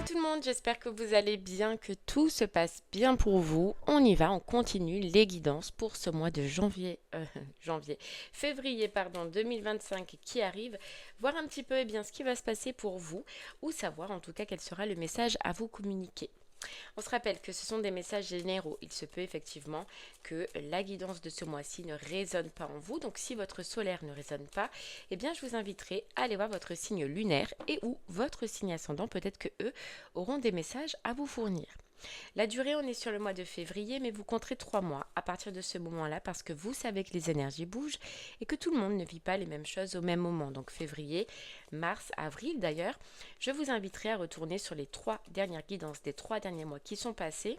Coucou tout le monde, j'espère que vous allez bien, que tout se passe bien pour vous. On y va, on continue les guidances pour ce mois de février 2025 qui arrive. Voir un petit peu bien ce qui va se passer pour vous ou savoir en tout cas quel sera le message à vous communiquer. On se rappelle que ce sont des messages généraux. Il se peut effectivement que la guidance de ce mois-ci ne résonne pas en vous. Donc si votre solaire ne résonne pas, eh bien je vous inviterai à aller voir votre signe lunaire et ou votre signe ascendant. Peut-être que eux auront des messages à vous fournir. La durée, on est sur le mois de février, mais vous compterez 3 mois à partir de ce moment-là parce que vous savez que les énergies bougent et que tout le monde ne vit pas les mêmes choses au même moment. Donc février, mars, avril d'ailleurs, je vous inviterai à retourner sur les 3 dernières guidances des 3 derniers mois qui sont passés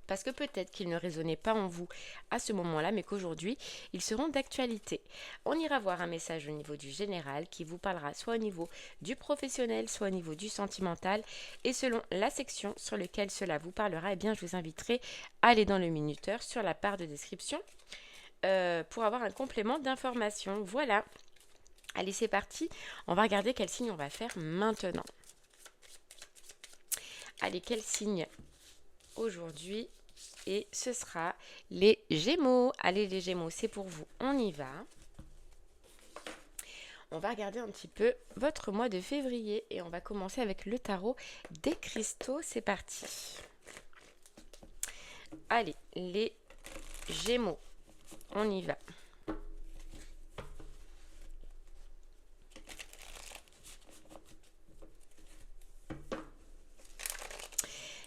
parce que peut-être qu'ils ne résonnaient pas en vous à ce moment-là, mais qu'aujourd'hui, ils seront d'actualité. On ira voir un message au niveau du général qui vous parlera soit au niveau du professionnel, soit au niveau du sentimental, et selon la section sur laquelle cela vous parlera, eh bien, je vous inviterai à aller dans le minuteur sur la barre de description pour avoir un complément d'information. Voilà. Allez, c'est parti. On va regarder quel signe on va faire maintenant. Allez, quel signe aujourd'hui? Et ce sera les Gémeaux. Allez les Gémeaux, c'est pour vous. On y va. On va regarder un petit peu votre mois de février et on va commencer avec le tarot des cristaux. C'est parti. Allez, les Gémeaux, on y va.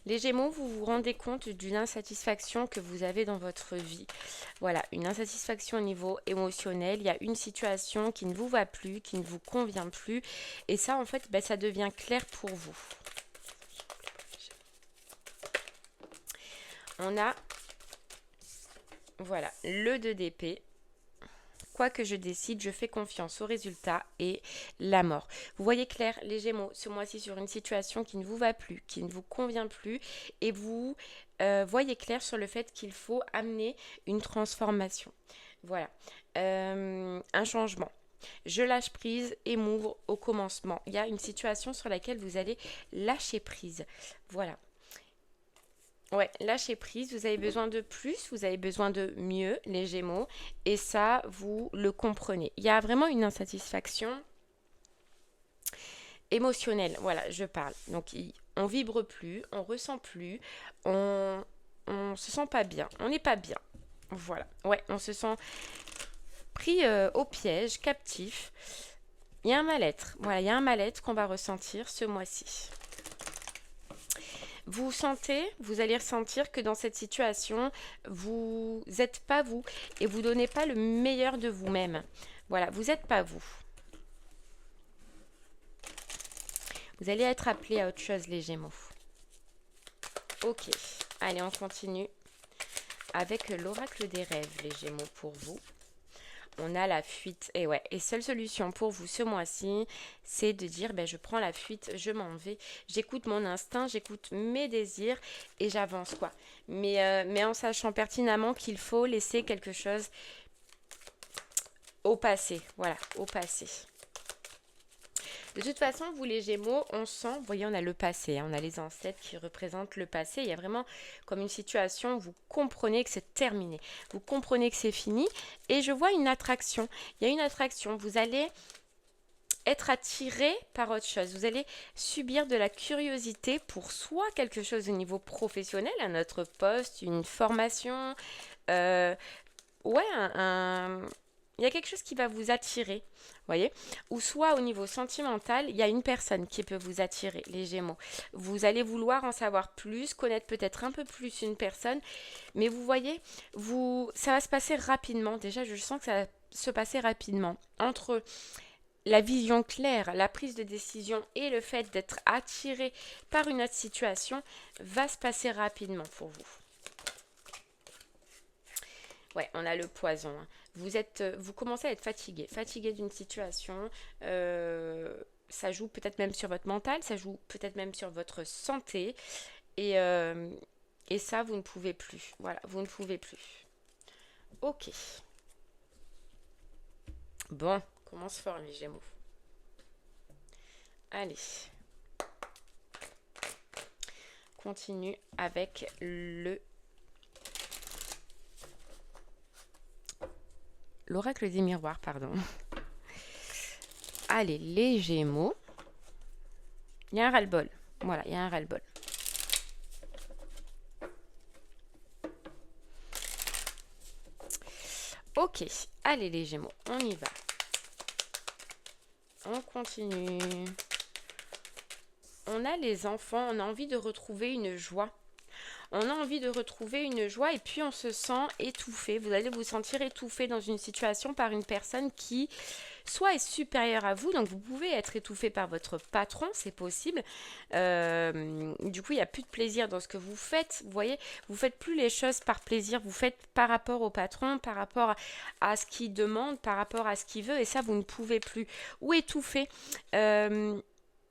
Les Gémeaux, vous vous rendez compte d'une insatisfaction que vous avez dans votre vie. Voilà, une insatisfaction au niveau émotionnel. Il y a une situation qui ne vous va plus, qui ne vous convient plus. Et ça, en fait, ça devient clair pour vous. On a, voilà, le 2 d'épée. Quoi que je décide, je fais confiance au résultat et la mort. Vous voyez clair, les Gémeaux, ce mois-ci sur une situation qui ne vous va plus, qui ne vous convient plus, et vous voyez clair sur le fait qu'il faut amener une transformation. Voilà, un changement. Je lâche prise et m'ouvre au commencement. Il y a une situation sur laquelle vous allez lâcher prise. Voilà. Ouais, lâcher prise, vous avez besoin de plus, vous avez besoin de mieux, les Gémeaux, et ça, vous le comprenez. Il y a vraiment une insatisfaction émotionnelle, voilà, je parle. Donc, on vibre plus, on ressent plus, on se sent pas bien, on n'est pas bien. Voilà, ouais, on se sent pris au piège, captif. Il y a un mal-être, voilà, il y a un mal-être qu'on va ressentir ce mois-ci. Vous sentez, vous allez ressentir que dans cette situation, vous n'êtes pas vous et vous ne donnez pas le meilleur de vous-même. Voilà, vous n'êtes pas vous. Vous allez être appelé à autre chose, les Gémeaux. Ok, allez, on continue avec l'oracle des rêves, les Gémeaux, pour vous. On a la fuite. Et ouais, et seule solution pour vous ce mois-ci, c'est de dire, je prends la fuite, je m'en vais. J'écoute mon instinct, j'écoute mes désirs et j'avance, quoi. Mais en sachant pertinemment qu'il faut laisser quelque chose au passé. Voilà, au passé. De toute façon, vous les Gémeaux, on sent, vous voyez, on a le passé, on a les ancêtres qui représentent le passé. Il y a vraiment comme une situation où vous comprenez que c'est terminé, vous comprenez que c'est fini. Et je vois une attraction. Il y a une attraction. Vous allez être attiré par autre chose. Vous allez subir de la curiosité pour soit quelque chose au niveau professionnel, un autre poste, une formation. Ouais, il y a quelque chose qui va vous attirer, voyez, ou soit au niveau sentimental, il y a une personne qui peut vous attirer, les Gémeaux. Vous allez vouloir en savoir plus, connaître peut-être un peu plus une personne, mais vous voyez, ça va se passer rapidement. Déjà, je sens que ça va se passer rapidement entre la vision claire, la prise de décision et le fait d'être attiré par une autre situation va se passer rapidement pour vous. Ouais, on a le poison. Vous commencez à être fatigué d'une situation. Ça joue peut-être même sur votre mental, ça joue peut-être même sur votre santé. Et, euh, et ça, vous ne pouvez plus. Voilà, vous ne pouvez plus. Ok. Bon, commence fort les Gémeaux. Allez. continue avec l'oracle des miroirs, pardon. Allez, les Gémeaux. Il y a un ras-le-bol. Voilà, il y a un ras-le-bol. Ok, allez les Gémeaux, on y va. On continue. On a les enfants, on a envie de retrouver une joie. On a envie de retrouver une joie et puis on se sent étouffé. Vous allez vous sentir étouffé dans une situation par une personne qui soit est supérieure à vous. Donc vous pouvez être étouffé par votre patron, c'est possible. Du coup, il n'y a plus de plaisir dans ce que vous faites. Vous voyez, vous faites plus les choses par plaisir. Vous faites par rapport au patron, par rapport à ce qu'il demande, par rapport à ce qu'il veut. Et ça, vous ne pouvez plus. Ou étouffé.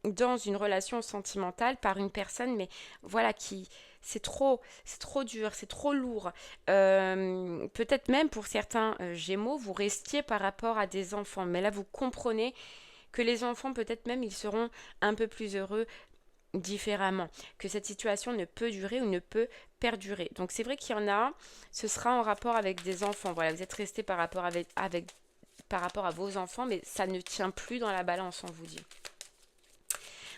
Dans une relation sentimentale par une personne, mais voilà, qui c'est trop dur, c'est trop lourd. Peut-être même pour certains Gémeaux, vous restiez par rapport à des enfants, mais là vous comprenez que les enfants, peut-être même, ils seront un peu plus heureux différemment, que cette situation ne peut durer ou ne peut perdurer. Donc c'est vrai qu'il y en a, ce sera en rapport avec des enfants. Voilà, vous êtes resté par rapport par rapport à vos enfants, mais ça ne tient plus dans la balance, on vous dit.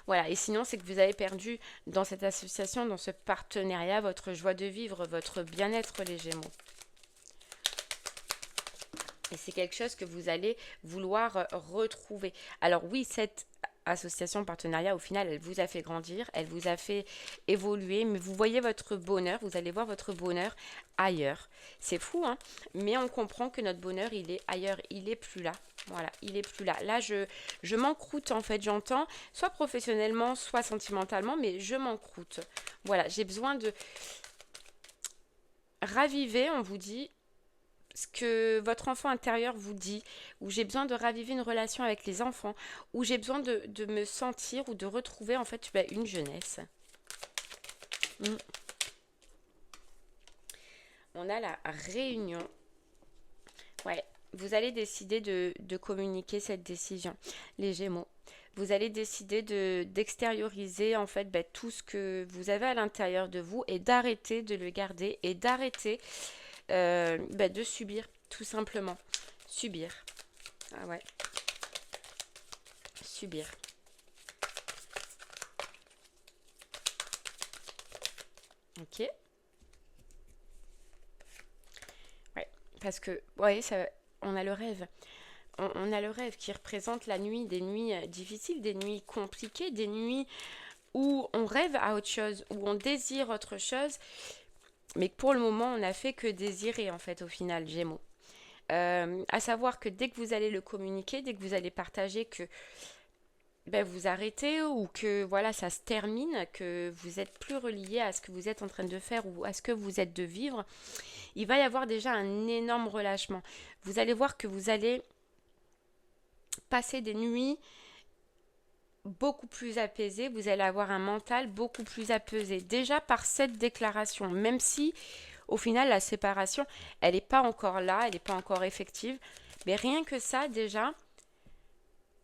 Voilà, et sinon, c'est que vous avez perdu dans cette association, dans ce partenariat, votre joie de vivre, votre bien-être, les Gémeaux. Et c'est quelque chose que vous allez vouloir retrouver. Alors oui, cette association, partenariat, au final, elle vous a fait grandir, elle vous a fait évoluer, mais vous voyez votre bonheur, vous allez voir votre bonheur ailleurs. C'est fou, hein, mais on comprend que notre bonheur, il est ailleurs, il est plus là. Voilà, il est plus là. Là, je m'encroute, en fait, j'entends, soit professionnellement, soit sentimentalement, mais je m'encroute. Voilà, j'ai besoin de raviver, on vous dit, ce que votre enfant intérieur vous dit, où j'ai besoin de raviver une relation avec les enfants, où j'ai besoin de me sentir ou de retrouver en fait une jeunesse. On a la réunion. Ouais, vous allez décider de communiquer cette décision, les Gémeaux. Vous allez décider d'extérioriser en fait tout ce que vous avez à l'intérieur de vous et d'arrêter de le garder et d'arrêter de subir, tout simplement. Subir. Ah ouais. Subir. Ok. Ouais. Parce que, ouais, ça, on a le rêve. On a le rêve qui représente la nuit, des nuits difficiles, des nuits compliquées, des nuits où on rêve à autre chose, où on désire autre chose, mais que pour le moment, on n'a fait que désirer, en fait, au final, Gémeaux. À savoir que dès que vous allez le communiquer, dès que vous allez partager que vous arrêtez ou que voilà ça se termine, que vous êtes plus relié à ce que vous êtes en train de faire ou à ce que vous êtes de vivre, il va y avoir déjà un énorme relâchement. Vous allez voir que vous allez passer des nuits beaucoup plus apaisées, vous allez avoir un mental beaucoup plus apaisé. Déjà par cette déclaration, même si au final la séparation, elle n'est pas encore là, elle n'est pas encore effective, mais rien que ça déjà,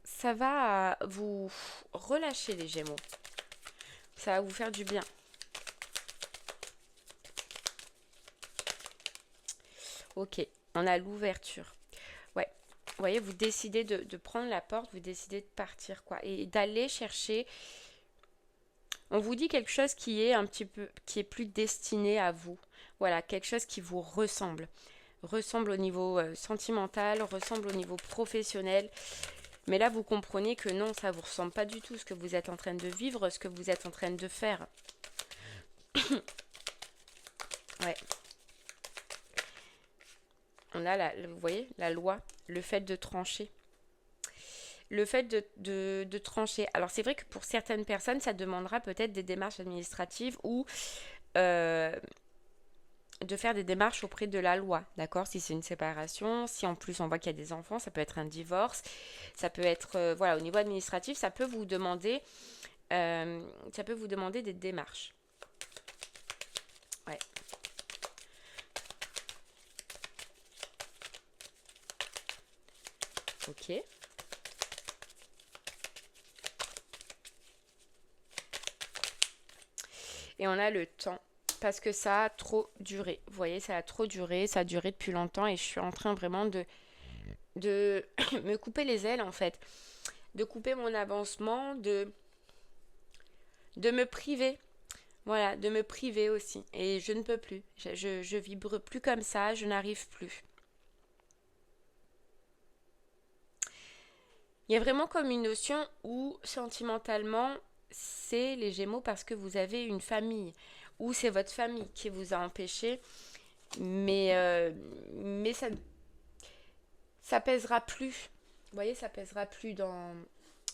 ça va vous relâcher les Gémeaux. Ça va vous faire du bien. Ok, on a l'ouverture. Ouais, vous voyez, vous décidez de prendre la porte, vous décidez de partir, quoi. Et d'aller chercher... On vous dit quelque chose qui est un petit peu... qui est plus destiné à vous. Voilà, quelque chose qui vous ressemble. Ressemble au niveau sentimental, ressemble au niveau professionnel. Mais là, vous comprenez que non, ça ne vous ressemble pas du tout ce que vous êtes en train de vivre, ce que vous êtes en train de faire. Ouais. On a, vous voyez, la loi, le fait de trancher. Le fait de trancher. Alors, c'est vrai que pour certaines personnes, ça demandera peut-être des démarches administratives ou de faire des démarches auprès de la loi, d'accord? Si c'est une séparation, si en plus on voit qu'il y a des enfants, ça peut être un divorce, ça peut être, voilà, au niveau administratif, ça peut vous demander des démarches. Ouais. Ok. Et on a le temps. Parce que ça a trop duré. Vous voyez, ça a trop duré. Ça a duré depuis longtemps. Et je suis en train vraiment de me couper les ailes, en fait. De couper mon avancement. De me priver. Voilà, de me priver aussi. Et je ne peux plus. Je vibre plus comme ça. Je n'arrive plus. Il y a vraiment comme une notion où sentimentalement, c'est les Gémeaux parce que vous avez une famille, ou c'est votre famille qui vous a empêché, mais ça pèsera plus. Vous voyez, ça pèsera plus dans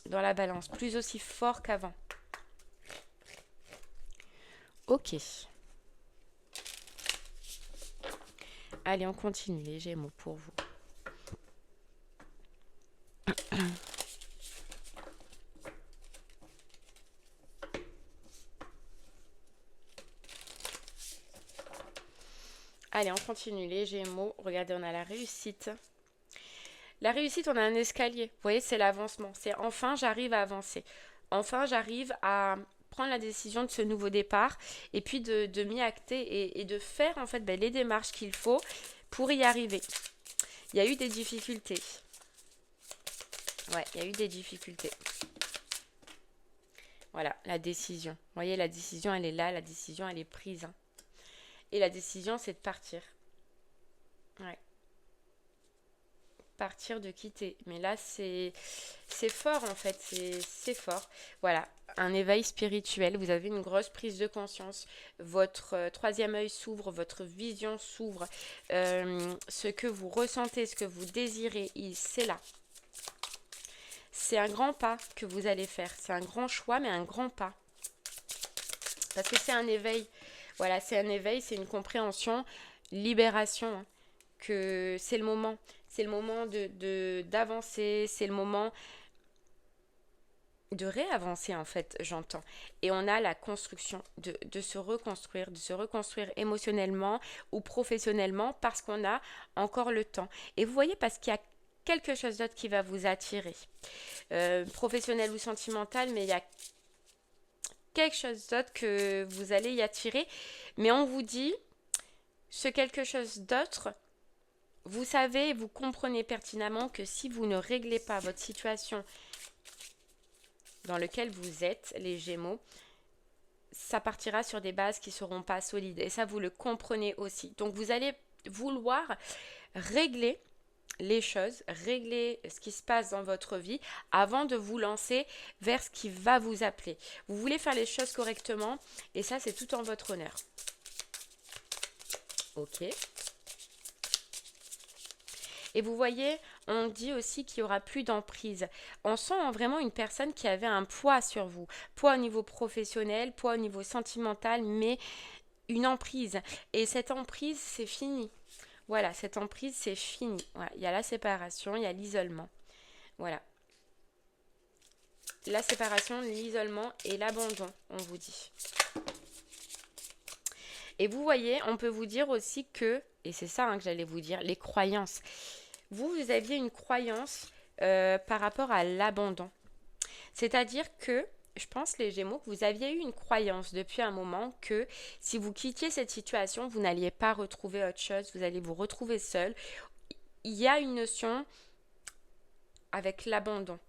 la balance, plus aussi fort qu'avant. Ok. Allez, on continue les Gémeaux pour vous. Allez, on continue les Gémeaux. Regardez, on a la réussite. La réussite, on a un escalier. Vous voyez, c'est l'avancement. C'est enfin, j'arrive à avancer. Enfin, j'arrive à prendre la décision de ce nouveau départ et puis de m'y acter et de faire en fait les démarches qu'il faut pour y arriver. Il y a eu des difficultés. Ouais, il y a eu des difficultés. Voilà, la décision. Vous voyez, la décision, elle est là. La décision, elle est prise. Hein. Et la décision, c'est de partir. Ouais. Partir, de quitter. Mais là, c'est fort, en fait. C'est fort. Voilà, un éveil spirituel. Vous avez une grosse prise de conscience. Votre troisième œil s'ouvre. Votre vision s'ouvre. Ce que vous ressentez, ce que vous désirez, c'est là. C'est un grand pas que vous allez faire. C'est un grand choix, mais un grand pas. Parce que c'est un éveil. Voilà, c'est un éveil, c'est une compréhension, libération. Hein, que c'est le moment. C'est le moment d'avancer. C'est le moment de réavancer, en fait, j'entends. Et on a la construction, de se reconstruire émotionnellement ou professionnellement parce qu'on a encore le temps. Et vous voyez, parce qu'il y a quelque chose d'autre qui va vous attirer. Professionnel ou sentimental, mais il y a quelque chose d'autre que vous allez y attirer. Mais on vous dit, ce quelque chose d'autre, vous savez, vous comprenez pertinemment que si vous ne réglez pas votre situation dans laquelle vous êtes, les Gémeaux, ça partira sur des bases qui ne seront pas solides. Et ça, vous le comprenez aussi. Donc, vous allez vouloir régler les choses, régler ce qui se passe dans votre vie avant de vous lancer vers ce qui va vous appeler. Vous voulez faire les choses correctement et ça, c'est tout en votre honneur. Ok. Et vous voyez, on dit aussi qu'il n'y aura plus d'emprise. On sent vraiment une personne qui avait un poids sur vous. Poids au niveau professionnel, poids au niveau sentimental, mais une emprise. Et cette emprise, c'est fini. Voilà, cette emprise, c'est fini. Voilà, il y a la séparation, il y a l'isolement. Voilà. La séparation, l'isolement et l'abandon, on vous dit. Et vous voyez, on peut vous dire aussi que, et c'est ça que j'allais vous dire, les croyances. Vous aviez une croyance par rapport à l'abandon. C'est-à-dire que, je pense les Gémeaux, que vous aviez eu une croyance depuis un moment que si vous quittiez cette situation, vous n'alliez pas retrouver autre chose, vous allez vous retrouver seul. Il y a une notion avec l'abandon.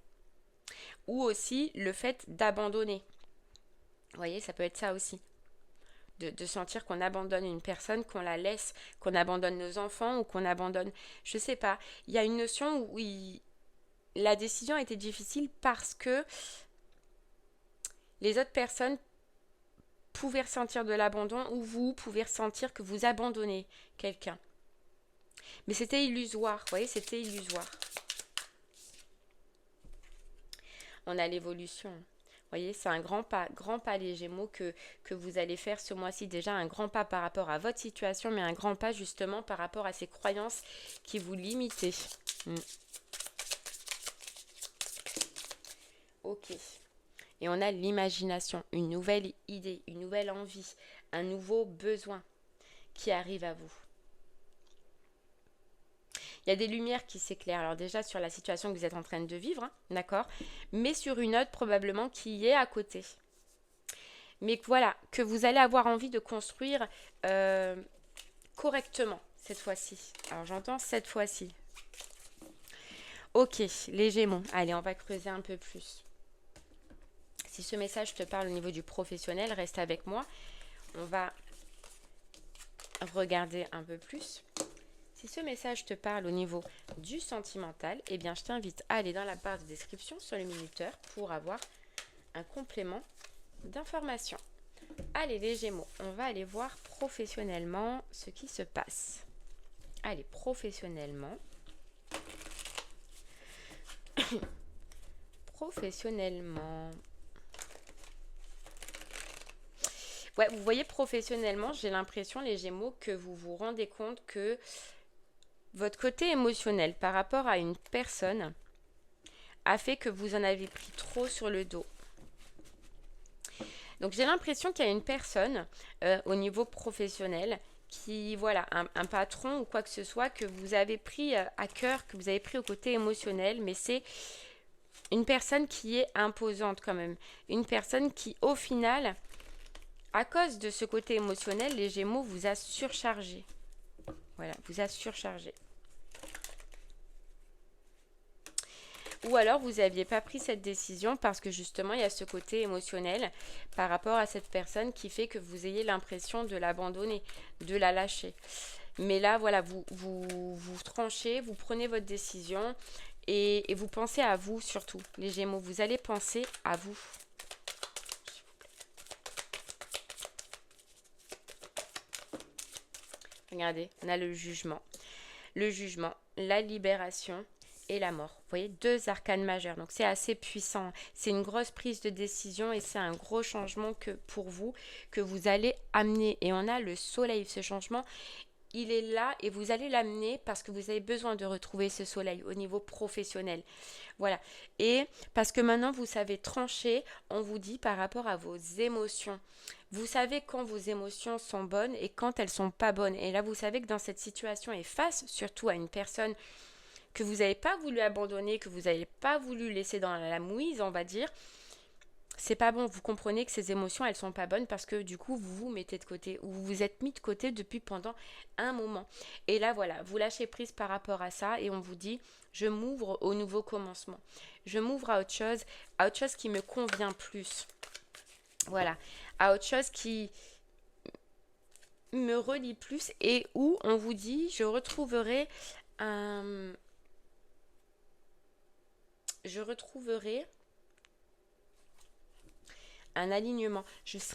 Ou aussi le fait d'abandonner. Vous voyez, ça peut être ça aussi. De sentir qu'on abandonne une personne, qu'on la laisse, qu'on abandonne nos enfants ou qu'on abandonne, je sais pas. Il y a une notion où la décision était difficile parce que les autres personnes pouvaient ressentir de l'abandon ou vous pouvez ressentir que vous abandonnez quelqu'un. Mais c'était illusoire, vous voyez, c'était illusoire. On a l'évolution. Vous voyez, c'est un grand pas les Gémeaux que vous allez faire ce mois-ci. Déjà un grand pas par rapport à votre situation, mais un grand pas justement par rapport à ces croyances qui vous limitaient. Ok. Et on a l'imagination, une nouvelle idée, une nouvelle envie, un nouveau besoin qui arrive à vous. Il y a des lumières qui s'éclairent. Alors déjà sur la situation que vous êtes en train de vivre, hein, d'accord, mais sur une autre probablement qui est à côté. mais voilà, que vous allez avoir envie de construire correctement cette fois-ci. Alors j'entends cette fois-ci. Ok, les Gémeaux. Allez, on va creuser un peu plus. Si ce message te parle au niveau du professionnel, reste avec moi. On va regarder un peu plus. Si ce message te parle au niveau du sentimental, eh bien je t'invite à aller dans la barre de description sur le minuteur pour avoir un complément d'information. Allez les Gémeaux, on va aller voir professionnellement ce qui se passe. Allez, professionnellement. Professionnellement. Ouais, vous voyez, professionnellement, j'ai l'impression, les Gémeaux, que vous vous rendez compte que votre côté émotionnel par rapport à une personne a fait que vous en avez pris trop sur le dos. Donc j'ai l'impression qu'il y a une personne au niveau professionnel qui, voilà, un patron ou quoi que ce soit que vous avez pris à cœur, que vous avez pris au côté émotionnel, mais c'est une personne qui est imposante quand même. Une personne qui, au final, à cause de ce côté émotionnel, les Gémeaux vous a surchargé. Voilà, vous a surchargé. Ou alors vous n'aviez pas pris cette décision parce que justement il y a ce côté émotionnel par rapport à cette personne qui fait que vous ayez l'impression de l'abandonner, de la lâcher. Mais là voilà, vous tranchez, vous prenez votre décision et vous pensez à vous surtout, les Gémeaux. Vous allez penser à vous. Regardez, on a le jugement. Le jugement, la libération et la mort. Vous voyez, 2 arcanes majeures. Donc c'est assez puissant. C'est une grosse prise de décision et c'est un gros changement que pour vous, que vous allez amener. Et on a le soleil, ce changement. Il est là et vous allez l'amener parce que vous avez besoin de retrouver ce soleil au niveau professionnel. Voilà. Et parce que maintenant vous savez trancher, on vous dit par rapport à vos émotions. Vous savez quand vos émotions sont bonnes et quand elles sont pas bonnes. Et là vous savez que dans cette situation et face surtout à une personne que vous n'avez pas voulu abandonner, que vous n'avez pas voulu laisser dans la mouise, on va dire, c'est pas bon. Vous comprenez que ces émotions, elles sont pas bonnes parce que du coup, vous vous mettez de côté ou vous vous êtes mis de côté depuis pendant un moment. Et là, voilà, vous lâchez prise par rapport à ça et on vous dit, je m'ouvre au nouveau commencement. Je m'ouvre à autre chose qui me convient plus. Voilà, à autre chose qui me relie plus et où on vous dit, je retrouverai un... Je retrouverai un alignement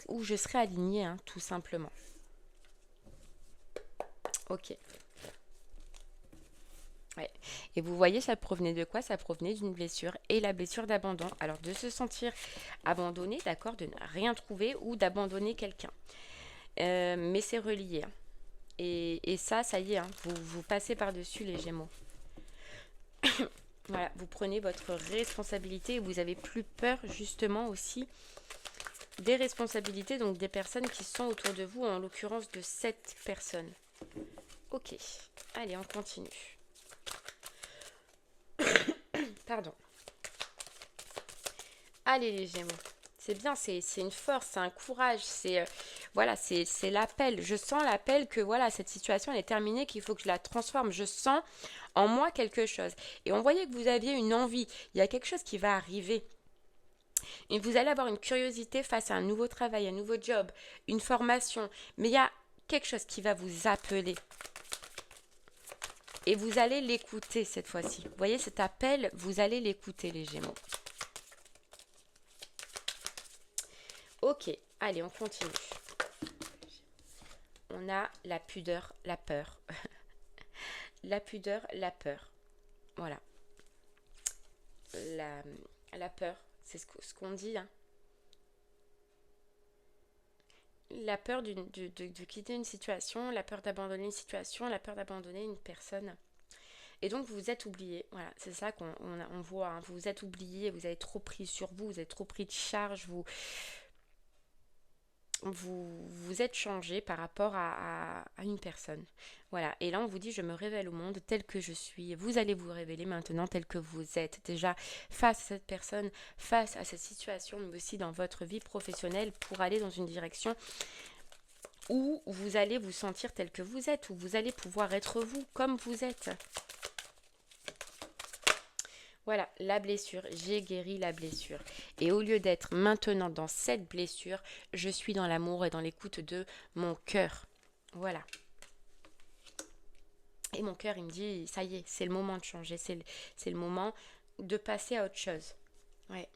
où je serai alignée, hein, tout simplement. Ok. Ouais. Et vous voyez, ça provenait de quoi? Ça provenait d'une blessure et la blessure d'abandon. Alors de se sentir abandonné, d'accord, de ne rien trouver ou d'abandonner quelqu'un. Mais c'est relié. Hein. Et ça y est, hein, vous passez par-dessus les Gémeaux. Voilà, vous prenez votre responsabilité et vous avez plus peur justement aussi des responsabilités, donc des personnes qui sont autour de vous, en l'occurrence de 7 personnes. Ok, allez, on continue. Pardon. Allez les Gémeaux. C'est bien, c'est une force, c'est un courage, voilà, c'est l'appel. Je sens l'appel que voilà, cette situation elle est terminée, qu'il faut que je la transforme. Je sens en moi quelque chose. Et on voyait que vous aviez une envie. Il y a quelque chose qui va arriver. Et vous allez avoir une curiosité face à un nouveau travail, un nouveau job, une formation. Mais il y a quelque chose qui va vous appeler. Et vous allez l'écouter cette fois-ci. Vous voyez cet appel, vous allez l'écouter les Gémeaux. Ok, allez, on continue. On a la pudeur, la peur. La pudeur, la peur. Voilà. La peur, c'est ce qu'on dit. Hein. La peur de quitter une situation, la peur d'abandonner une situation, la peur d'abandonner une personne. Et donc vous vous êtes oublié. Voilà, c'est ça qu'on voit. Hein. Vous vous êtes oublié, vous avez trop pris sur vous, vous avez trop pris de charge, vous êtes changé par rapport à une personne. Voilà. Et là, on vous dit, je me révèle au monde tel que je suis. Vous allez vous révéler maintenant tel que vous êtes. Déjà, face à cette personne, face à cette situation, mais aussi dans votre vie professionnelle, pour aller dans une direction où vous allez vous sentir tel que vous êtes, où vous allez pouvoir être vous, comme vous êtes. Voilà, la blessure, j'ai guéri la blessure. Et au lieu d'être maintenant dans cette blessure, je suis dans l'amour et dans l'écoute de mon cœur. Voilà. Et mon cœur, il me dit, ça y est, c'est le moment de changer, c'est le moment de passer à autre chose. Ouais.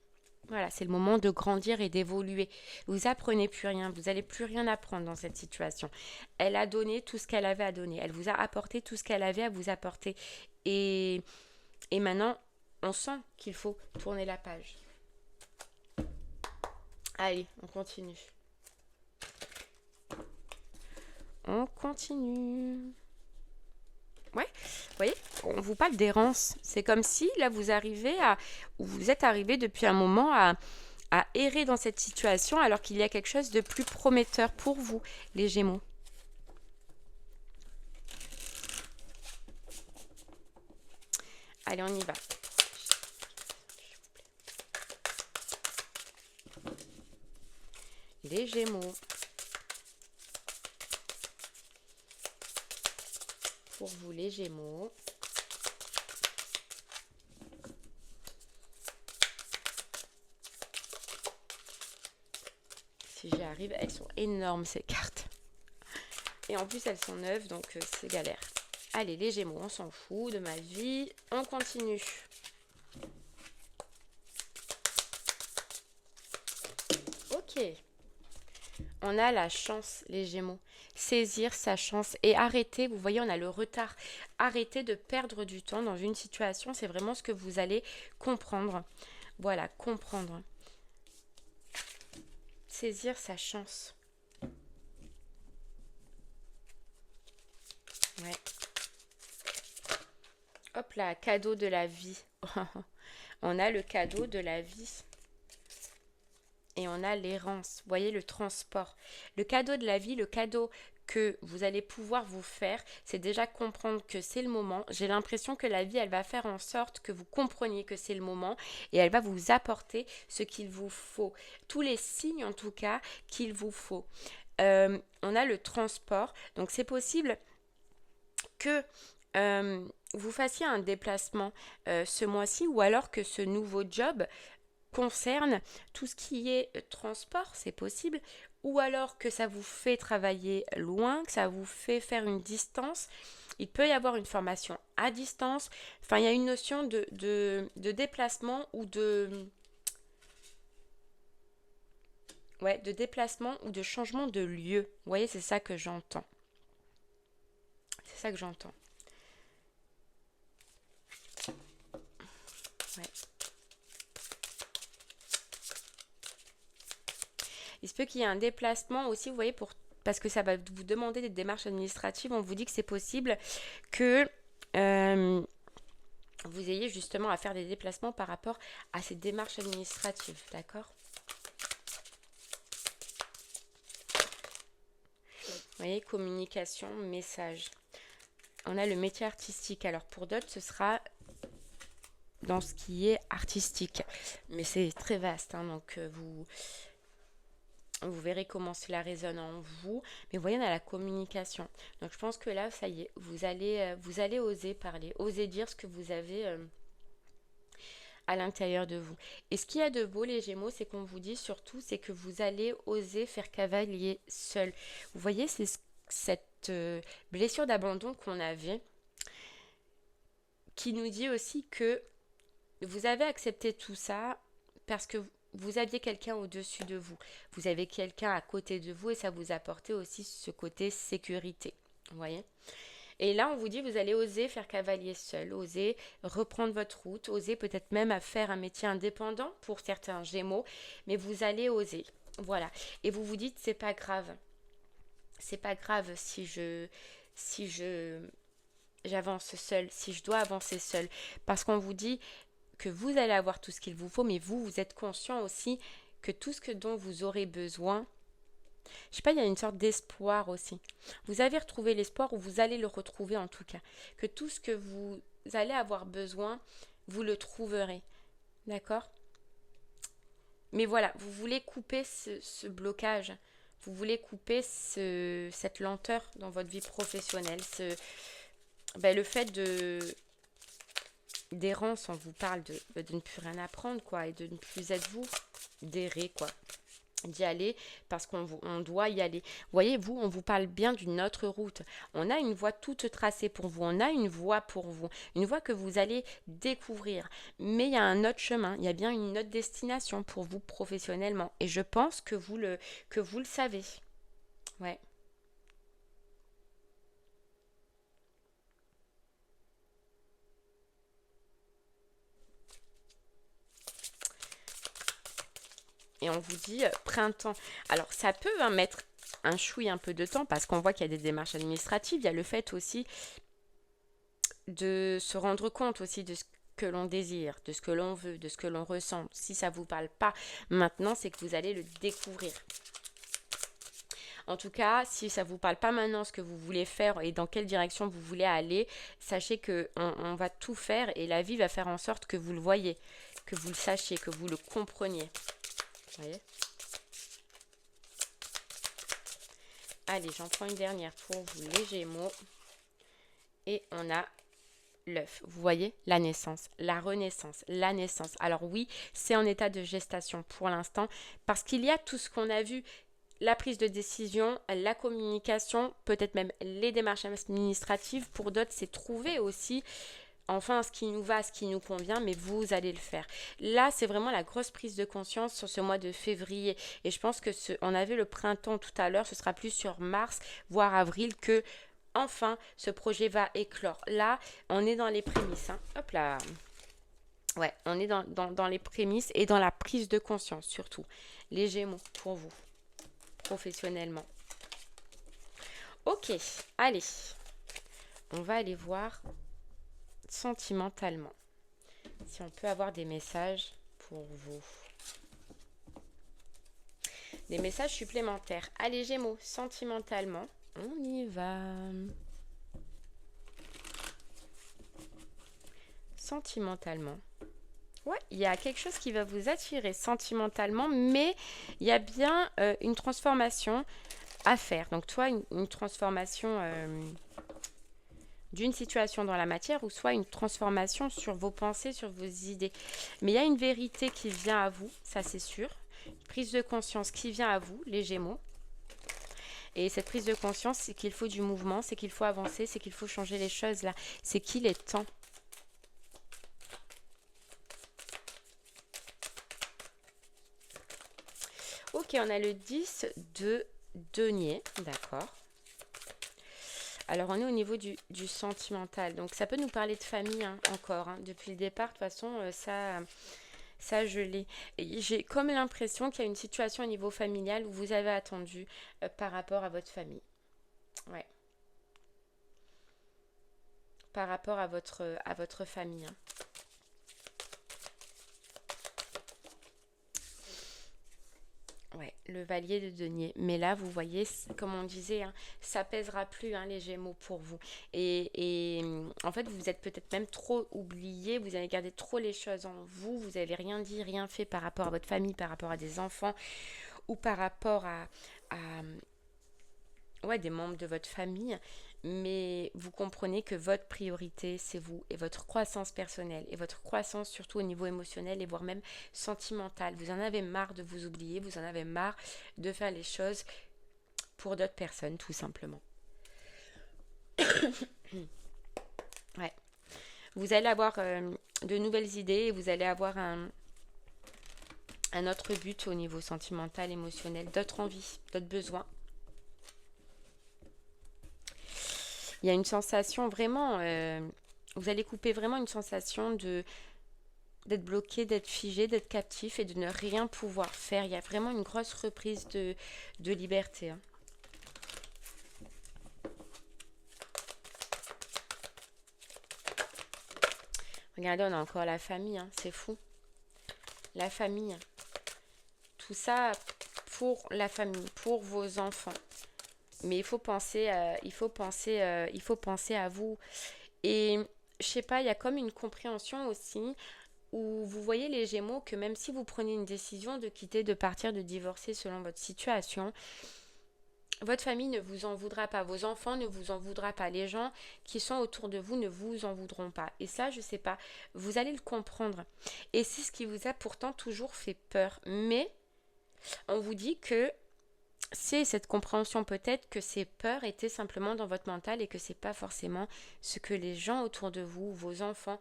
Voilà, c'est le moment de grandir et d'évoluer. Vous apprenez plus rien, vous n'allez plus rien apprendre dans cette situation. Elle a donné tout ce qu'elle avait à donner. Elle vous a apporté tout ce qu'elle avait à vous apporter. Et maintenant, on sent qu'il faut tourner la page. Allez, on continue. On continue. Ouais, vous voyez, on vous parle d'errance. C'est comme si, là, vous êtes arrivé depuis un moment à errer dans cette situation alors qu'il y a quelque chose de plus prometteur pour vous, les Gémeaux. Allez, on y va. Les Gémeaux. Pour vous, les Gémeaux. Si j'y arrive, elles sont énormes ces cartes. Et en plus, elles sont neuves, donc c'est galère. Allez, les Gémeaux, on s'en fout de ma vie. On continue. Ok. On a la chance, les Gémeaux. Saisir sa chance et arrêter, vous voyez, on a le retard. Arrêter de perdre du temps dans une situation, c'est vraiment ce que vous allez comprendre. Voilà, comprendre. Saisir sa chance. Ouais. Hop là, cadeau de la vie. On a le cadeau de la vie. Et on a l'errance, vous voyez, le transport. Le cadeau de la vie, le cadeau que vous allez pouvoir vous faire, c'est déjà comprendre que c'est le moment. J'ai l'impression que la vie, elle va faire en sorte que vous compreniez que c'est le moment et elle va vous apporter ce qu'il vous faut. Tous les signes, en tout cas, qu'il vous faut. On a le transport, donc c'est possible que vous fassiez un déplacement ce mois-ci ou alors que ce nouveau job concerne tout ce qui est transport, c'est possible, ou alors que ça vous fait travailler loin, que ça vous fait faire une distance. Il peut y avoir une formation à distance. Enfin, il y a une notion de déplacement ou de déplacement ou de changement de lieu. Vous voyez, c'est ça que j'entends. C'est ça que j'entends. Ouais. Il se peut qu'il y ait un déplacement aussi, vous voyez, parce que ça va vous demander des démarches administratives. On vous dit que c'est possible que vous ayez justement à faire des déplacements par rapport à ces démarches administratives, d'accord ? Vous voyez, communication, message. On a le métier artistique. Alors pour d'autres, ce sera dans ce qui est artistique. Mais c'est très vaste, hein, donc vous verrez comment cela résonne en vous. Mais vous voyez, on a la communication. Donc je pense que là, ça y est, vous allez oser parler, oser dire ce que vous avez à l'intérieur de vous. Et ce qu'il y a de beau, les Gémeaux, c'est qu'on vous dit surtout, c'est que vous allez oser faire cavalier seul. Vous voyez, c'est cette blessure d'abandon qu'on avait qui nous dit aussi que vous avez accepté tout ça parce que vous aviez quelqu'un au-dessus de vous. Vous avez quelqu'un à côté de vous et ça vous apportait aussi ce côté sécurité. Vous voyez ? Et là, on vous dit, vous allez oser faire cavalier seul, oser reprendre votre route, oser peut-être même à faire un métier indépendant pour certains Gémeaux, mais vous allez oser. Voilà. Et vous vous dites, c'est pas grave. C'est pas grave si j'avance seule, si je dois avancer seule. Parce qu'on vous dit que vous allez avoir tout ce qu'il vous faut, mais vous êtes conscient aussi que tout ce dont vous aurez besoin, Je sais pas, il y a une sorte d'espoir aussi. Vous avez retrouvé l'espoir ou vous allez le retrouver en tout cas. Que tout ce que vous allez avoir besoin, vous le trouverez. D'accord? Mais voilà, vous voulez couper ce blocage. Vous voulez couper cette lenteur dans votre vie professionnelle. Le fait d'errance, on vous parle de ne plus rien apprendre, quoi, et de ne plus être vous, d'errer, quoi. D'y aller parce on doit y aller. Vous voyez, vous, on vous parle bien d'une autre route. On a une voie toute tracée pour vous. On a une voie pour vous. Une voie que vous allez découvrir. Mais il y a un autre chemin. Il y a bien une autre destination pour vous professionnellement. Et je pense que que vous le savez. Ouais. Et on vous dit printemps. Alors, ça peut mettre un chouï un peu de temps parce qu'on voit qu'il y a des démarches administratives. Il y a le fait aussi de se rendre compte aussi de ce que l'on désire, de ce que l'on veut, de ce que l'on ressent. Si ça ne vous parle pas maintenant, c'est que vous allez le découvrir. En tout cas, si ça ne vous parle pas maintenant ce que vous voulez faire et dans quelle direction vous voulez aller, sachez que on va tout faire et la vie va faire en sorte que vous le voyez, que vous le sachiez, que vous le compreniez. Vous voyez? Allez, j'en prends une dernière pour vous, les Gémeaux. Et on a l'œuf. Vous voyez, la naissance, la renaissance, la naissance. Alors oui, c'est en état de gestation pour l'instant parce qu'il y a tout ce qu'on a vu, la prise de décision, la communication, peut-être même les démarches administratives. Pour d'autres, c'est trouver aussi enfin ce qui nous va, ce qui nous convient, mais vous allez le faire. Là, c'est vraiment la grosse prise de conscience sur ce mois de février. Et je pense que on avait le printemps tout à l'heure, ce sera plus sur mars, voire avril que enfin, ce projet va éclore. Là, on est dans les prémices. Hein. Hop là. Ouais, on est dans les prémices et dans la prise de conscience, surtout. Les Gémeaux, pour vous, professionnellement. Ok, allez. On va aller voir sentimentalement. Si on peut avoir des messages pour vous. Des messages supplémentaires. Allez, Gémeaux, sentimentalement. On y va. Sentimentalement. Ouais, il y a quelque chose qui va vous attirer sentimentalement, mais il y a bien une transformation à faire. Donc, soit une transformation d'une situation dans la matière, ou soit une transformation sur vos pensées, sur vos idées. Mais il y a une vérité qui vient à vous, ça c'est sûr. Une prise de conscience qui vient à vous, les Gémeaux. Et cette prise de conscience, c'est qu'il faut du mouvement, c'est qu'il faut avancer, c'est qu'il faut changer les choses là. C'est qu'il est temps. Ok, on a le 10 de denier, d'accord. Alors, on est au niveau du sentimental. Donc, ça peut nous parler de famille hein, encore. Hein. Depuis le départ, de toute façon, ça je l'ai. J'ai comme l'impression qu'il y a une situation au niveau familial où vous avez attendu par rapport à votre famille. Ouais. Par rapport à votre famille. Hein. Ouais, le valier de denier. Mais là, vous voyez, comme on disait, hein, ça pèsera plus hein, les Gémeaux pour vous. Et en fait, vous êtes peut-être même trop oublié, vous avez gardé trop les choses en vous, vous n'avez rien dit, rien fait par rapport à votre famille, par rapport à des enfants ou par rapport à ouais, des membres de votre famille. Mais vous comprenez que votre priorité, c'est vous et votre croissance personnelle et votre croissance surtout au niveau émotionnel et voire même sentimental. Vous en avez marre de vous oublier, vous en avez marre de faire les choses pour d'autres personnes, tout simplement. Ouais. Vous allez avoir de nouvelles idées et vous allez avoir un autre but au niveau sentimental, émotionnel, d'autres envies, d'autres besoins. Il y a une sensation vraiment, vous allez couper vraiment une sensation d'être bloqué, d'être figé, d'être captif et de ne rien pouvoir faire. Il y a vraiment une grosse reprise de liberté. Hein. Regardez, on a encore la famille, hein, c'est fou. La famille. Tout ça pour la famille, pour vos enfants. Mais il faut penser à vous. Et je sais pas, il y a comme une compréhension aussi où vous voyez les Gémeaux que même si vous prenez une décision de quitter, de partir, de divorcer selon votre situation, votre famille ne vous en voudra pas, vos enfants ne vous en voudra pas, les gens qui sont autour de vous ne vous en voudront pas. Et ça, je sais pas, vous allez le comprendre. Et c'est ce qui vous a pourtant toujours fait peur. Mais on vous dit que c'est cette compréhension peut-être que ces peurs étaient simplement dans votre mental et que c'est pas forcément ce que les gens autour de vous, vos enfants,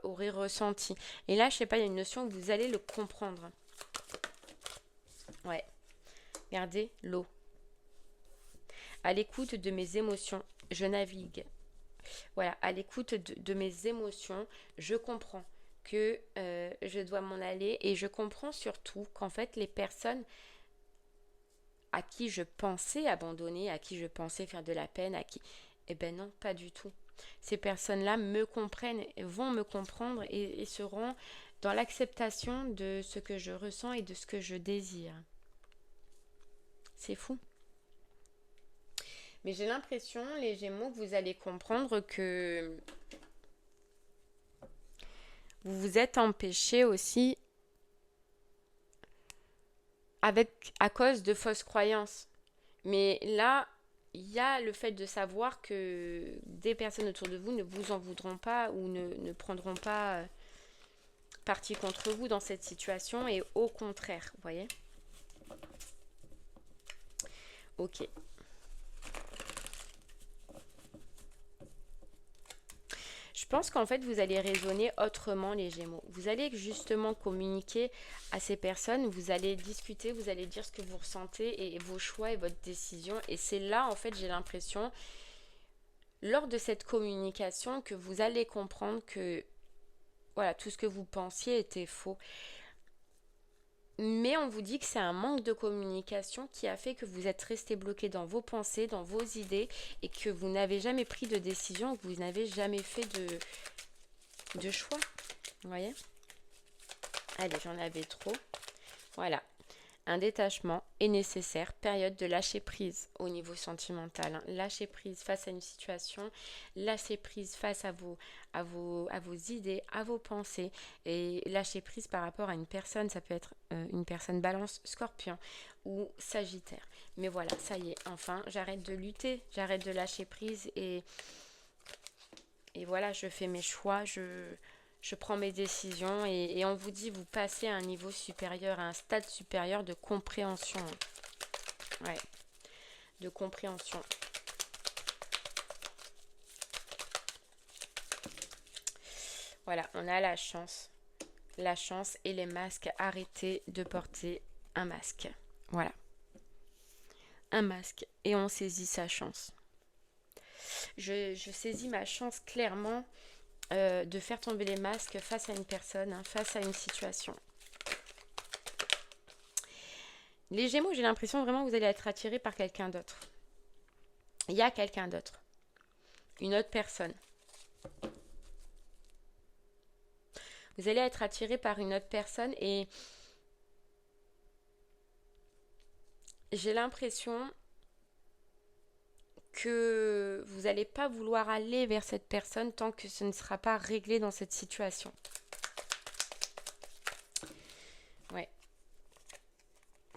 auraient ressenti. Et là, je sais pas, il y a une notion où vous allez le comprendre. Ouais. Regardez l'eau. À l'écoute de mes émotions, je navigue. Voilà, à l'écoute de mes émotions, je comprends que je dois m'en aller et je comprends surtout qu'en fait les personnes à qui je pensais abandonner, à qui je pensais faire de la peine, eh ben non, pas du tout. Ces personnes-là me comprennent, vont me comprendre et seront dans l'acceptation de ce que je ressens et de ce que je désire. C'est fou. Mais j'ai l'impression, les Gémeaux, que vous allez comprendre que vous vous êtes empêché aussi à cause de fausses croyances. Mais là, il y a le fait de savoir que des personnes autour de vous ne vous en voudront pas ou ne prendront pas parti contre vous dans cette situation et au contraire, vous voyez. Ok. Je pense qu'en fait, vous allez raisonner autrement, les Gémeaux. Vous allez justement communiquer à ces personnes, vous allez discuter, vous allez dire ce que vous ressentez et vos choix et votre décision. Et c'est là, en fait, j'ai l'impression, lors de cette communication, que vous allez comprendre que, voilà, tout ce que vous pensiez était faux. Mais on vous dit que c'est un manque de communication qui a fait que vous êtes resté bloqué dans vos pensées, dans vos idées et que vous n'avez jamais pris de décision, que vous n'avez jamais fait de choix. Vous voyez? Allez, j'en avais trop. Voilà. Un détachement est nécessaire. Période de lâcher prise au niveau sentimental. Lâcher prise face à une situation, lâcher prise face à vos idées, à vos pensées. Et lâcher prise par rapport à une personne, ça peut être une personne balance, scorpion ou sagittaire. Mais voilà, ça y est, enfin, j'arrête de lutter, j'arrête de lâcher prise et voilà, je fais mes choix, je prends mes décisions et on vous dit, vous passez à un niveau supérieur, à un stade supérieur de compréhension. Ouais, de compréhension. Voilà, on a la chance et les masques. Arrêtez de porter un masque. Voilà, un masque et on saisit sa chance. Je saisis ma chance clairement de faire tomber les masques face à une personne, face à une situation. Les Gémeaux, j'ai l'impression vraiment que vous allez être attirés par quelqu'un d'autre. Il y a quelqu'un d'autre. Une autre personne. Vous allez être attiré par une autre personne et j'ai l'impression que vous n'allez pas vouloir aller vers cette personne tant que ce ne sera pas réglé dans cette situation.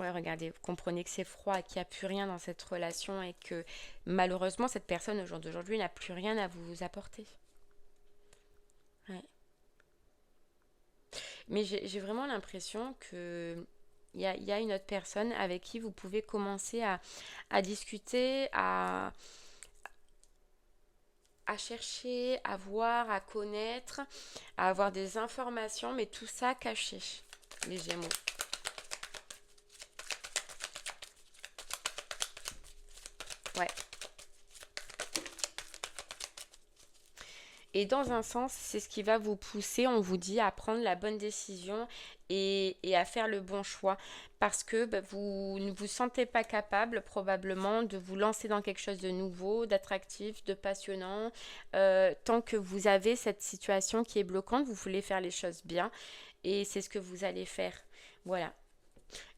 Ouais, regardez, vous comprenez que c'est froid, qu'il n'y a plus rien dans cette relation et que malheureusement, cette personne au jour d'aujourd'hui n'a plus rien à vous apporter. Ouais. Mais j'ai vraiment l'impression que il y a une autre personne avec qui vous pouvez commencer à discuter, à chercher, à voir, à connaître, à avoir des informations, mais tout ça caché, les Gémeaux. Ouais. Et dans un sens, c'est ce qui va vous pousser, on vous dit, à prendre la bonne décision et à faire le bon choix. Parce que vous ne vous sentez pas capable probablement de vous lancer dans quelque chose de nouveau, d'attractif, de passionnant. Tant que vous avez cette situation qui est bloquante, vous voulez faire les choses bien. Et c'est ce que vous allez faire. Voilà.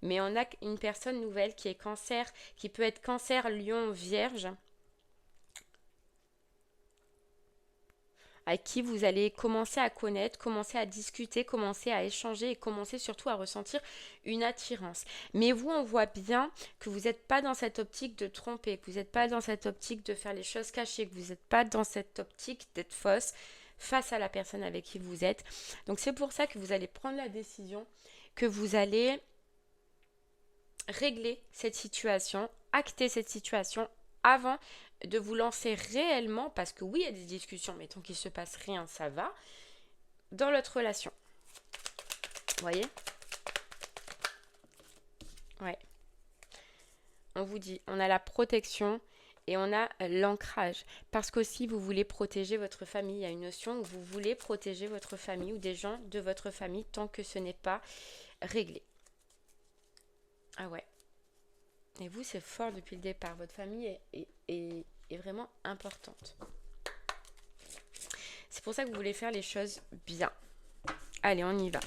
Mais on a une personne nouvelle qui est cancer, qui peut être cancer, lion, vierge, avec qui vous allez commencer à connaître, commencer à discuter, commencer à échanger et commencer surtout à ressentir une attirance. Mais vous, on voit bien que vous n'êtes pas dans cette optique de tromper, que vous n'êtes pas dans cette optique de faire les choses cachées, que vous n'êtes pas dans cette optique d'être fausse face à la personne avec qui vous êtes. Donc c'est pour ça que vous allez prendre la décision, que vous allez régler cette situation, acter cette situation avant de vous lancer réellement, parce que oui, il y a des discussions, mais tant qu'il ne se passe rien, ça va, dans votre relation. Vous voyez? Ouais. On vous dit, on a la protection et on a l'ancrage. Parce qu'aussi, vous voulez protéger votre famille. Il y a une notion où vous voulez protéger votre famille ou des gens de votre famille tant que ce n'est pas réglé. Ah ouais. Et vous, c'est fort depuis le départ. Votre famille est vraiment importante. C'est pour ça que vous voulez faire les choses bien. Allez, on y va.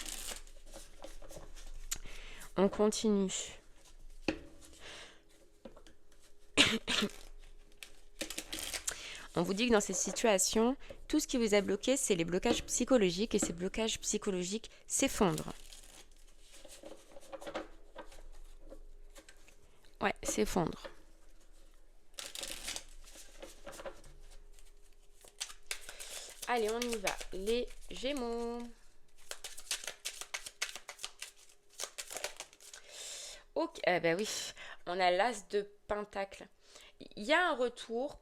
On continue. On vous dit que dans ces situations, tout ce qui vous a bloqué, c'est les blocages psychologiques et ces blocages psychologiques s'effondrent. Ouais, s'effondrent. Allez, on y va. Les Gémeaux. Ok, ben oui, on a l'As de Pentacle. Il y a un retour.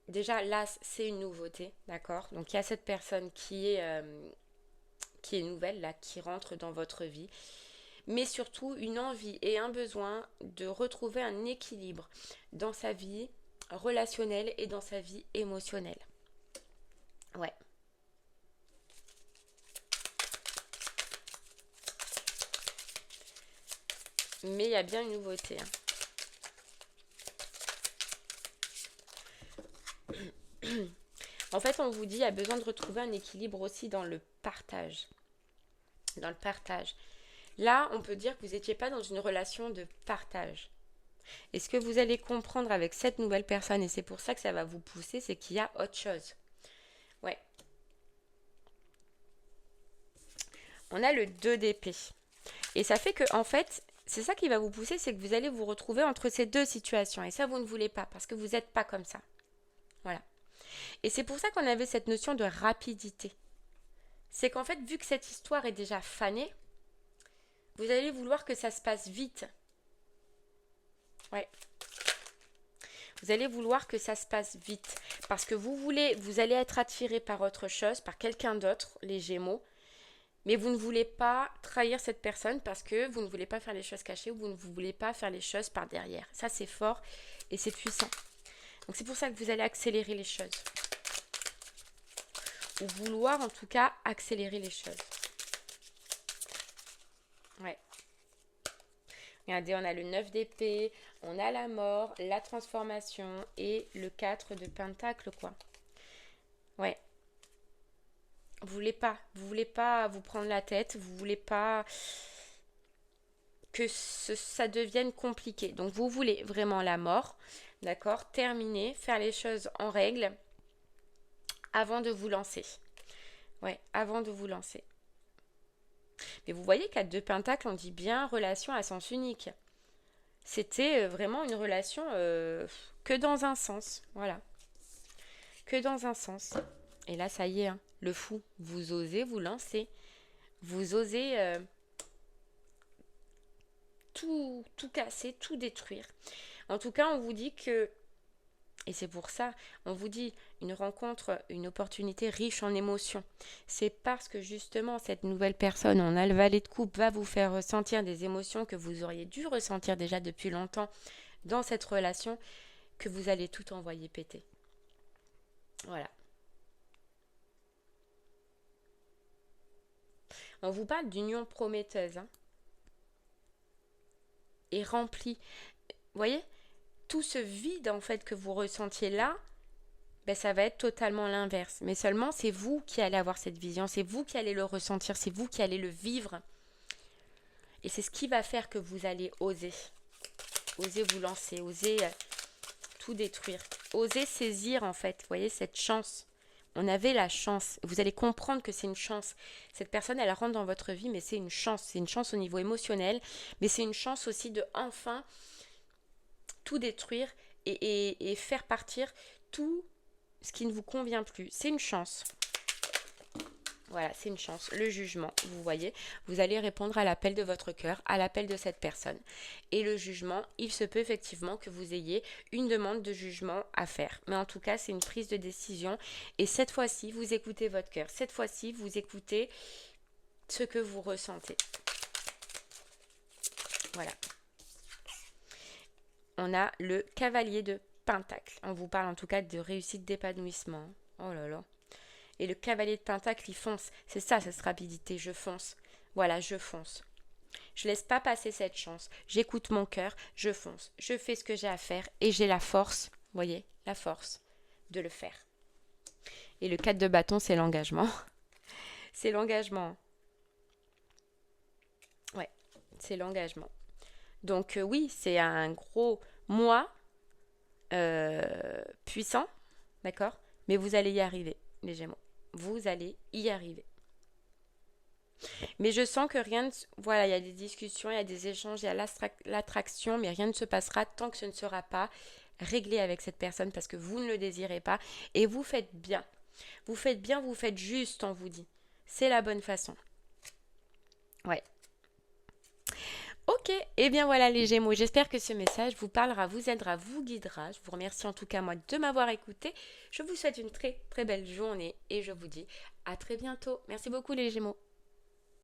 Déjà, l'As, c'est une nouveauté, d'accord? Donc, il y a cette personne qui est nouvelle, là, qui rentre dans votre vie. Mais surtout, une envie et un besoin de retrouver un équilibre dans sa vie relationnelle et dans sa vie émotionnelle. Ouais. Mais il y a bien une nouveauté. En fait, on vous dit qu'il y a besoin de retrouver un équilibre aussi dans le partage. Dans le partage. Là, on peut dire que vous n'étiez pas dans une relation de partage. Et ce que vous allez comprendre avec cette nouvelle personne, et c'est pour ça que ça va vous pousser, c'est qu'il y a autre chose. Ouais. On a le 2 d'épée. Et ça fait que, en fait, c'est ça qui va vous pousser, c'est que vous allez vous retrouver entre ces deux situations. Et ça, vous ne voulez pas, parce que vous n'êtes pas comme ça. Voilà. Et c'est pour ça qu'on avait cette notion de rapidité. C'est qu'en fait, vu que cette histoire est déjà fanée, vous allez vouloir que ça se passe vite. Ouais. Vous allez vouloir que ça se passe vite. Parce que vous allez être attiré par autre chose, par quelqu'un d'autre, les Gémeaux. Mais vous ne voulez pas trahir cette personne parce que vous ne voulez pas faire les choses cachées ou vous ne voulez pas faire les choses par derrière. Ça, c'est fort et c'est puissant. Donc, c'est pour ça que vous allez accélérer les choses. Ou vouloir, en tout cas, accélérer les choses. Ouais. Regardez, on a le 9 d'épée, on a la mort, la transformation et le 4 de pentacle, quoi. Ouais. Vous voulez pas vous prendre la tête, vous voulez pas que ça devienne compliqué. Donc vous voulez vraiment la mort, d'accord? Terminer, faire les choses en règle avant de vous lancer. Ouais, avant de vous lancer. Mais vous voyez qu'à 2 pentacles, on dit bien relation à sens unique. C'était vraiment une relation que dans un sens, voilà. Que dans un sens. Et là, ça y est, hein, le fou, vous osez vous lancer. Vous osez tout casser, tout détruire. En tout cas, on vous dit que, et c'est pour ça, on vous dit une rencontre, une opportunité riche en émotions. C'est parce que justement, cette nouvelle personne en valet de coupe va vous faire ressentir des émotions que vous auriez dû ressentir déjà depuis longtemps dans cette relation, que vous allez tout envoyer péter. Voilà. On vous parle d'union prometteuse, hein, et remplie. Vous voyez, tout ce vide en fait que vous ressentiez là, ben, ça va être totalement l'inverse. Mais seulement c'est vous qui allez avoir cette vision, c'est vous qui allez le ressentir, c'est vous qui allez le vivre. Et c'est ce qui va faire que vous allez oser. Oser vous lancer, oser tout détruire. Oser saisir en fait, vous voyez, cette chance. On avait la chance. Vous allez comprendre que c'est une chance. Cette personne, elle rentre dans votre vie, mais c'est une chance. C'est une chance au niveau émotionnel, mais c'est une chance aussi de enfin tout détruire et faire partir tout ce qui ne vous convient plus. C'est une chance. Voilà, c'est une chance. Le jugement, vous voyez, vous allez répondre à l'appel de votre cœur, à l'appel de cette personne. Et le jugement, il se peut effectivement que vous ayez une demande de jugement à faire. Mais en tout cas, c'est une prise de décision. Et cette fois-ci, vous écoutez votre cœur. Cette fois-ci, vous écoutez ce que vous ressentez. Voilà. On a le cavalier de Pentacle. On vous parle en tout cas de réussite, d'épanouissement. Oh là là. Et le cavalier de Pentacle, il fonce. C'est ça, cette rapidité. Je fonce. Voilà, je fonce. Je laisse pas passer cette chance. J'écoute mon cœur, je fonce. Je fais ce que j'ai à faire et j'ai la force, vous voyez, la force de le faire. Et le 4 de bâton, c'est l'engagement. C'est l'engagement. Ouais, c'est l'engagement. Donc oui, c'est un gros moi puissant, d'accord? Mais vous allez y arriver, les Gémeaux. Vous allez y arriver. Mais je sens que rien ne... Voilà, il y a des discussions, il y a des échanges, il y a l'attraction, mais rien ne se passera tant que ce ne sera pas réglé avec cette personne parce que vous ne le désirez pas. Et vous faites bien. Vous faites bien, vous faites juste, on vous dit. C'est la bonne façon. Ouais. Ok, et bien voilà les Gémeaux, j'espère que ce message vous parlera, vous aidera, vous guidera. Je vous remercie en tout cas moi de m'avoir écouté. Je vous souhaite une très très belle journée et je vous dis à très bientôt. Merci beaucoup les Gémeaux.